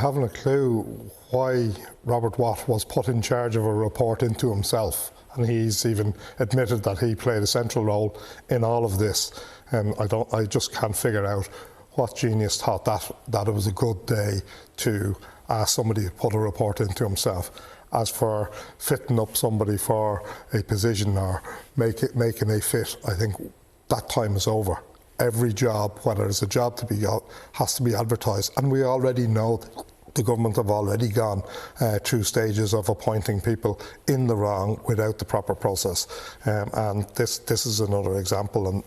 haven't a clue why Robert Watt was put in charge of a report into himself. And he's even admitted that he played a central role in all of this. I just can't figure out what genius thought that it was a good day to ask somebody to put a report into himself. As for fitting up somebody for a position or making a fit, I think that time is over. Every job, whether it's a job to be got, has to be advertised. And we already know the government have already gone through stages of appointing people in the wrong without the proper process. And this is another example. And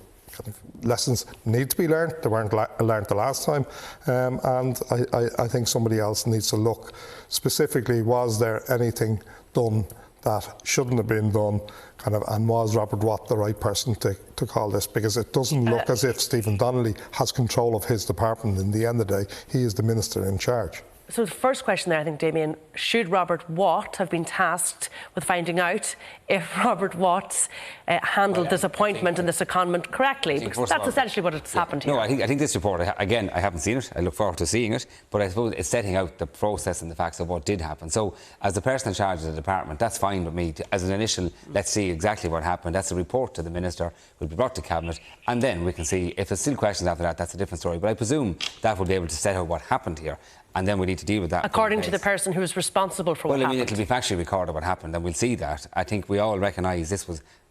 lessons need to be learned. They weren't learned the last time. And I think somebody else needs to look specifically, was there anything done that shouldn't have been done, and was Robert Watt the right person to call this? Because it doesn't look as if Stephen Donnelly has control of his department. In the end of the day, he is the minister in charge. So the first question there, I think, Damien, should Robert Watt have been tasked with finding out if Robert Watt handled this appointment and this secondment correctly? Because that's essentially what has happened here. No, I think this report, again, I haven't seen it. I look forward to seeing it. But I suppose it's setting out the process and the facts of what did happen. So as the person in charge of the department, that's fine with me. As an initial, let's see exactly what happened. That's a report to the minister, will be brought to Cabinet, and then we can see if there's still questions after that. That's a different story. But I presume that will be able to set out what happened here. And then we need to deal with that. According to the person who was responsible for what happened. Well, I mean, it'll be factually recorded what happened, and we'll see that. I think we all recognise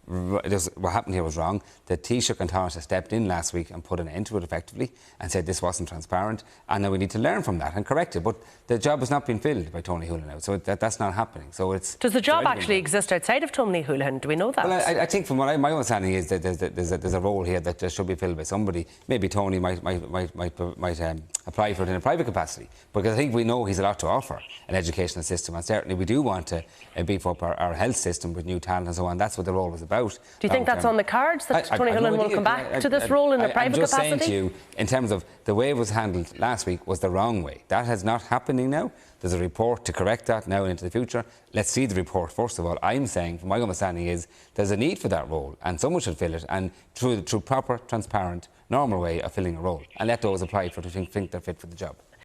what happened here was wrong. The Taoiseach and Taoiseach stepped in last week and put an end to it effectively and said this wasn't transparent, and now we need to learn from that and correct it. But the job has not been filled by Tony Holohan now, so that's not happening. So it's does the job actually exist outside of Tony Holohan? Do we know that? Well, I think from what my understanding is that there's a role here that should be filled by somebody. Maybe Tony might apply for it in a private capacity, because I think we know he's a lot to offer, an educational system, and certainly we do want to beef up our health system with new talent and so on. That's what the role was about. Do you think that's on the cards, that Tony Holohan will come back to this role in a private capacity? I'm just saying to you, in terms of the way it was handled last week was the wrong way. That has not happening now. There's a report to correct that now and into the future. Let's see the report first of all. I'm saying, from my understanding, is there's a need for that role and someone should fill it, and through proper, transparent, normal way of filling a role, and let those apply for to think they're fit for the job.